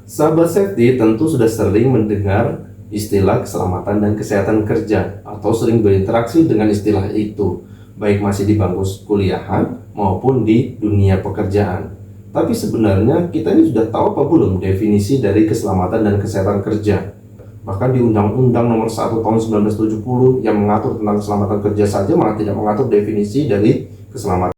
Sahabat safety tentu sudah sering mendengar istilah keselamatan dan kesehatan kerja atau sering berinteraksi dengan istilah itu, baik masih di bangku kuliahan maupun di dunia pekerjaan. Tapi sebenarnya kita ini sudah tahu apa belum definisi dari keselamatan dan kesehatan kerja? Bahkan di Undang-Undang Nomor 1 Tahun 1970 yang mengatur tentang keselamatan kerja saja malah tidak mengatur definisi dari keselamatan.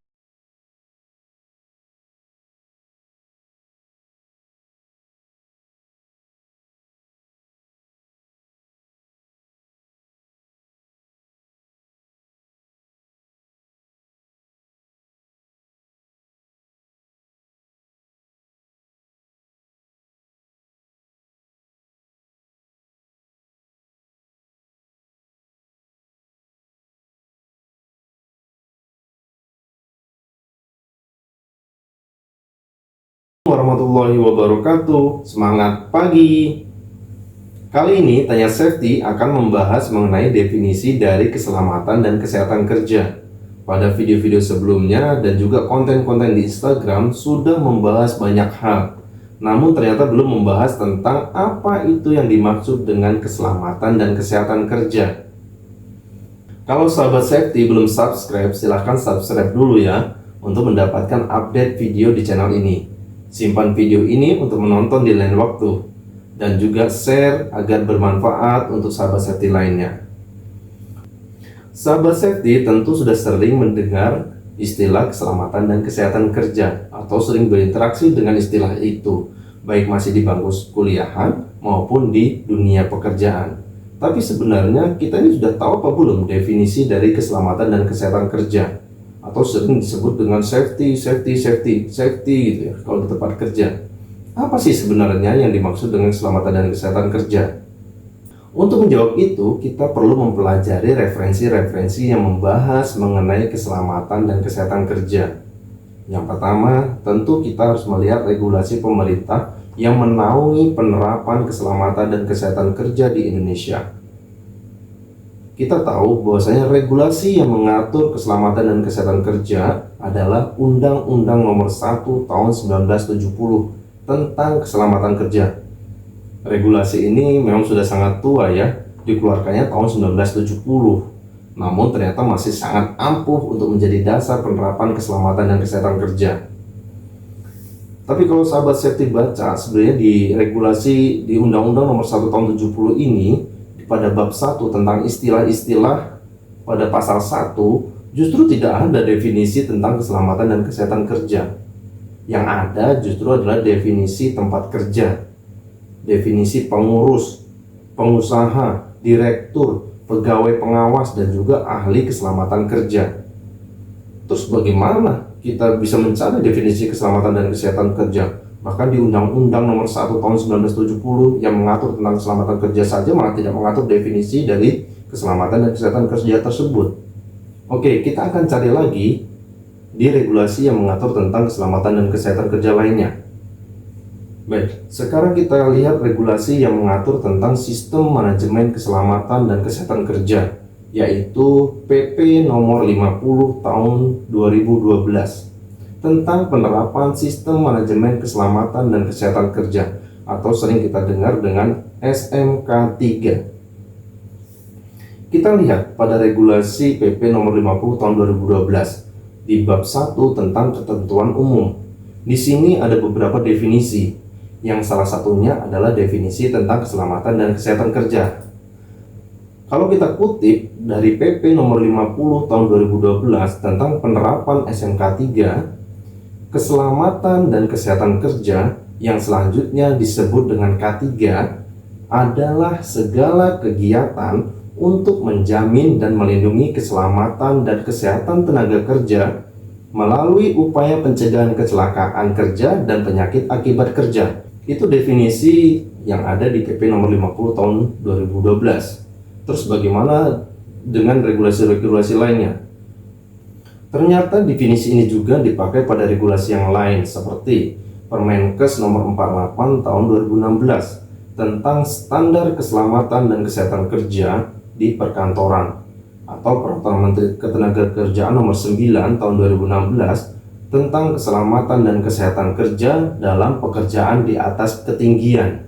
Warahmatullahi wabarakatuh. Semangat pagi. Kali ini Tanya Safety akan membahas mengenai definisi dari keselamatan dan kesehatan kerja. Pada video-video sebelumnya dan juga konten-konten di Instagram sudah membahas banyak hal, namun ternyata belum membahas tentang apa itu yang dimaksud dengan keselamatan dan kesehatan kerja. Kalau sahabat safety belum subscribe, silahkan subscribe dulu ya untuk mendapatkan update video di channel ini. Simpan video ini untuk menonton di lain waktu dan juga share agar bermanfaat untuk sahabat safety lainnya. Sahabat safety tentu sudah sering mendengar istilah keselamatan dan kesehatan kerja atau sering berinteraksi dengan istilah itu, baik masih di bangku kuliahan maupun di dunia pekerjaan. Tapi sebenarnya kita ini sudah tahu apa belum definisi dari keselamatan dan kesehatan kerja? Atau sering disebut dengan safety gitu ya kalau di tempat kerja. Apa sih sebenarnya yang dimaksud dengan keselamatan dan kesehatan kerja? Untuk menjawab itu, kita perlu mempelajari referensi-referensi yang membahas mengenai keselamatan dan kesehatan kerja. Yang pertama, tentu kita harus melihat regulasi pemerintah yang menaungi penerapan keselamatan dan kesehatan kerja di Indonesia. Kita tahu bahwasanya regulasi yang mengatur keselamatan dan kesehatan kerja adalah Undang-Undang Nomor 1 Tahun 1970 tentang keselamatan kerja. Regulasi ini memang sudah sangat tua ya, dikeluarkannya tahun 1970. Namun ternyata masih sangat ampuh untuk menjadi dasar penerapan keselamatan dan kesehatan kerja. Tapi kalau sahabat safety baca, sebenarnya di regulasi di Undang-Undang Nomor 1 Tahun 70 ini, pada bab 1 tentang istilah-istilah pada pasal 1, justru tidak ada definisi tentang keselamatan dan kesehatan kerja. Yang ada justru adalah definisi tempat kerja, definisi pengurus, pengusaha, direktur, pegawai pengawas, dan juga ahli keselamatan kerja. Terus bagaimana kita bisa mencari definisi keselamatan dan kesehatan kerja? Bahkan di Undang-Undang Nomor 1 Tahun 1970 yang mengatur tentang keselamatan kerja saja malah tidak mengatur definisi dari keselamatan dan kesehatan kerja tersebut. Oke, kita akan cari lagi di regulasi yang mengatur tentang keselamatan dan kesehatan kerja lainnya. Baik, sekarang kita lihat regulasi yang mengatur tentang sistem manajemen keselamatan dan kesehatan kerja, yaitu PP Nomor 50 Tahun 2012 tentang penerapan sistem manajemen keselamatan dan kesehatan kerja atau sering kita dengar dengan SMK 3. Kita lihat pada regulasi PP Nomor 50 Tahun 2012 di bab 1 tentang ketentuan umum. Di sini ada beberapa definisi, yang salah satunya adalah definisi tentang keselamatan dan kesehatan kerja. Kalau kita kutip dari PP Nomor 50 Tahun 2012 tentang penerapan SMK 3, keselamatan dan kesehatan kerja yang selanjutnya disebut dengan K3 adalah segala kegiatan untuk menjamin dan melindungi keselamatan dan kesehatan tenaga kerja melalui upaya pencegahan kecelakaan kerja dan penyakit akibat kerja. Itu definisi yang ada di PP Nomor 50 Tahun 2012. Terus bagaimana dengan regulasi-regulasi lainnya? Ternyata definisi ini juga dipakai pada regulasi yang lain seperti Permenkes Nomor 48 Tahun 2016 tentang standar keselamatan dan kesehatan kerja di perkantoran, atau Peraturan Menteri Ketenagakerjaan Nomor 9 Tahun 2016 tentang keselamatan dan kesehatan kerja dalam pekerjaan di atas ketinggian.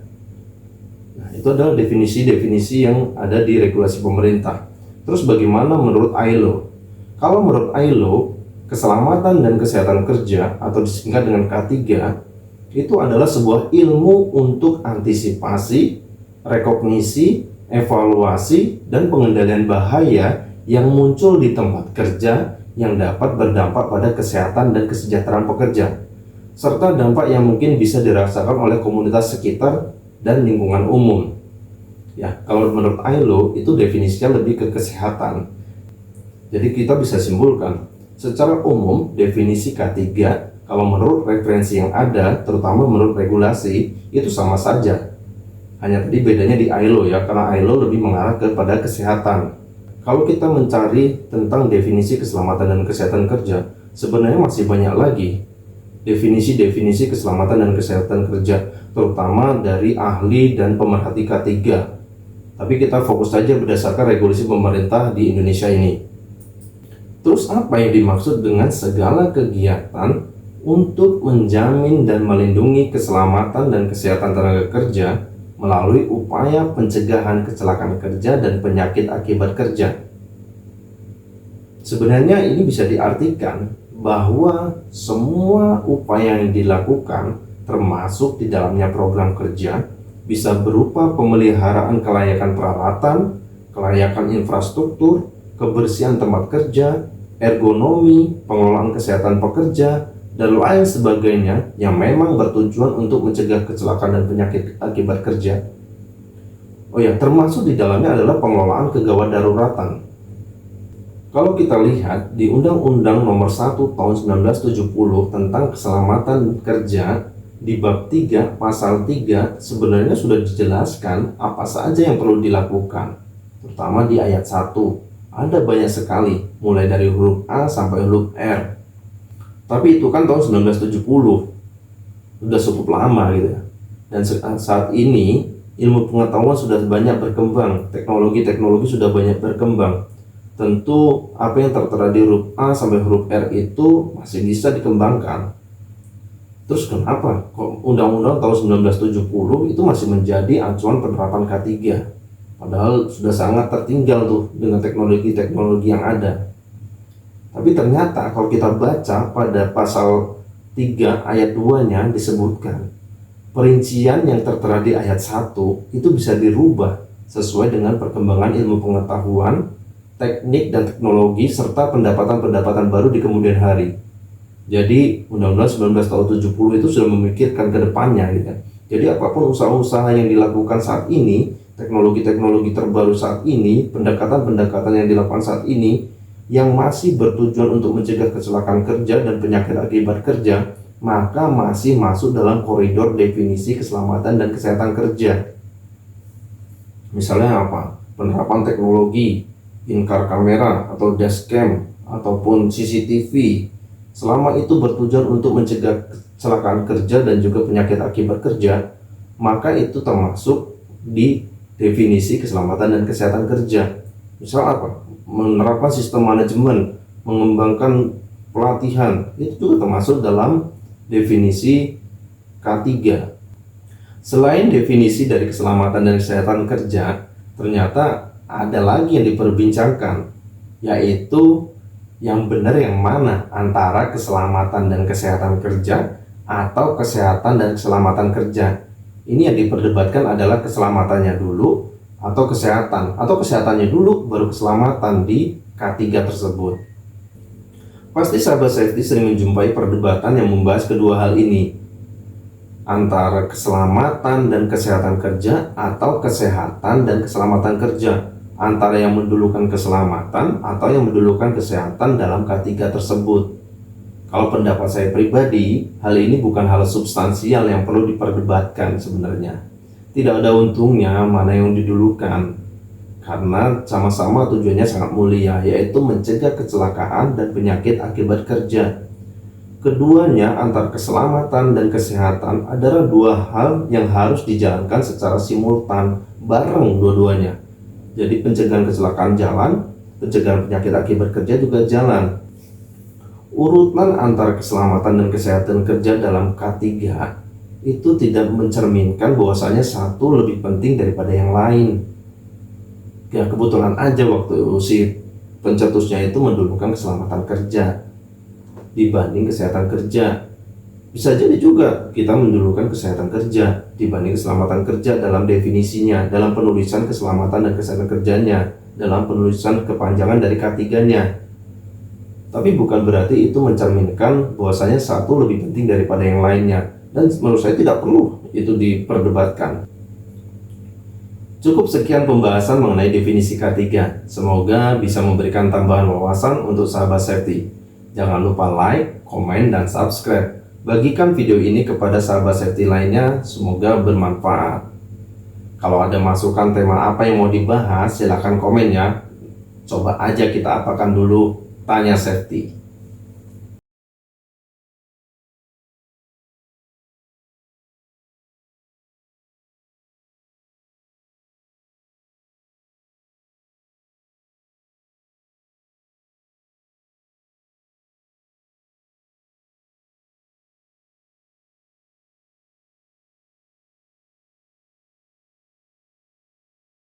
Nah, itu adalah definisi-definisi yang ada di regulasi pemerintah. Terus bagaimana menurut ILO? Kalau menurut ILO, keselamatan dan kesehatan kerja atau disingkat dengan K3 itu adalah sebuah ilmu untuk antisipasi, rekognisi, evaluasi, dan pengendalian bahaya yang muncul di tempat kerja yang dapat berdampak pada kesehatan dan kesejahteraan pekerja, serta dampak yang mungkin bisa dirasakan oleh komunitas sekitar dan lingkungan umum. Ya, kalau menurut ILO itu definisinya lebih ke kesehatan. Jadi kita bisa simpulkan, secara umum definisi K3 kalau menurut referensi yang ada, terutama menurut regulasi, itu sama saja. Hanya tadi bedanya di ILO ya, karena ILO lebih mengarah kepada kesehatan. Kalau kita mencari tentang definisi keselamatan dan kesehatan kerja, sebenarnya masih banyak lagi definisi-definisi keselamatan dan kesehatan kerja, terutama dari ahli dan pemerhati K3. Tapi kita fokus saja berdasarkan regulasi pemerintah di Indonesia ini. Terus apa yang dimaksud dengan segala kegiatan untuk menjamin dan melindungi keselamatan dan kesehatan tenaga kerja melalui upaya pencegahan kecelakaan kerja dan penyakit akibat kerja? Sebenarnya ini bisa diartikan bahwa semua upaya yang dilakukan, termasuk di dalamnya program kerja, bisa berupa pemeliharaan kelayakan peralatan, kelayakan infrastruktur, kebersihan tempat kerja, ergonomi, pengelolaan kesehatan pekerja, dan lain sebagainya yang memang bertujuan untuk mencegah kecelakaan dan penyakit akibat kerja. Oh ya, termasuk di dalamnya adalah pengelolaan kegawat daruratan. Kalau kita lihat di Undang-Undang Nomor 1 Tahun 1970 tentang keselamatan kerja, di bab 3 pasal 3 sebenarnya sudah dijelaskan apa saja yang perlu dilakukan, terutama di ayat 1. Ada banyak sekali, mulai dari huruf A sampai huruf R. Tapi itu kan tahun 1970, sudah cukup lama gitu ya. Dan saat ini ilmu pengetahuan sudah banyak berkembang, teknologi-teknologi sudah banyak berkembang. Tentu apa yang tertera di huruf A sampai huruf R itu masih bisa dikembangkan. Terus kenapa kok Undang-Undang tahun 1970 itu masih menjadi acuan penerapan K3? Padahal sudah sangat tertinggal tuh dengan teknologi-teknologi yang ada. Tapi ternyata kalau kita baca pada pasal 3 ayat 2-nya disebutkan perincian yang tertera di ayat 1 itu bisa dirubah sesuai dengan perkembangan ilmu pengetahuan, teknik dan teknologi serta pendapatan-pendapatan baru di kemudian hari. Jadi Undang-Undang 19 tahun 70 itu sudah memikirkan ke depannya gitu kan. Jadi apapun usaha-usaha yang dilakukan saat ini, teknologi-teknologi terbaru saat ini, pendekatan-pendekatan yang dilakukan saat ini yang masih bertujuan untuk mencegah kecelakaan kerja dan penyakit akibat kerja, maka masih masuk dalam koridor definisi keselamatan dan kesehatan kerja. Misalnya apa? Penerapan teknologi, in-car kamera atau dashcam ataupun CCTV, selama itu bertujuan untuk mencegah kecelakaan kerja dan juga penyakit akibat kerja, maka itu termasuk di definisi keselamatan dan kesehatan kerja. Misal apa? Menerapkan sistem manajemen, mengembangkan pelatihan, itu juga termasuk dalam definisi K3. Selain definisi dari keselamatan dan kesehatan kerja, ternyata ada lagi yang diperbincangkan, yaitu yang benar yang mana antara keselamatan dan kesehatan kerja atau kesehatan dan keselamatan kerja. Ini yang diperdebatkan adalah keselamatannya dulu atau kesehatannya dulu baru keselamatan di K3 tersebut. Pasti sahabat safety sering menjumpai perdebatan yang membahas kedua hal ini, antara keselamatan dan kesehatan kerja atau kesehatan dan keselamatan kerja, antara yang mendulukan keselamatan atau yang mendulukan kesehatan dalam K3 tersebut. Kalau pendapat saya pribadi, hal ini bukan hal substansial yang perlu diperdebatkan sebenarnya. Tidak ada untungnya mana yang didulukan, karena sama-sama tujuannya sangat mulia, yaitu mencegah kecelakaan dan penyakit akibat kerja. Keduanya antara keselamatan dan kesehatan adalah dua hal yang harus dijalankan secara simultan, bareng dua-duanya. Jadi pencegahan kecelakaan jalan, pencegahan penyakit akibat kerja juga jalan. Urutan antara keselamatan dan kesehatan kerja dalam K3 itu tidak mencerminkan bahwasanya satu lebih penting daripada yang lain. Ya kebetulan aja waktu si pencetusnya itu mendulukan keselamatan kerja dibanding kesehatan kerja. Bisa jadi juga kita mendulukan kesehatan kerja dibanding keselamatan kerja dalam definisinya, dalam penulisan keselamatan dan kesehatan kerjanya, dalam penulisan kepanjangan dari K3-nya. Tapi bukan berarti itu mencerminkan bahwasanya satu lebih penting daripada yang lainnya. Dan menurut saya tidak perlu itu diperdebatkan. Cukup sekian pembahasan mengenai definisi K3. Semoga bisa memberikan tambahan wawasan untuk sahabat safety. Jangan lupa like, komen, dan subscribe. Bagikan video ini kepada sahabat safety lainnya, semoga bermanfaat. Kalau ada masukan tema apa yang mau dibahas, silahkan komen ya. Coba aja kita apakan dulu Tanya Safety.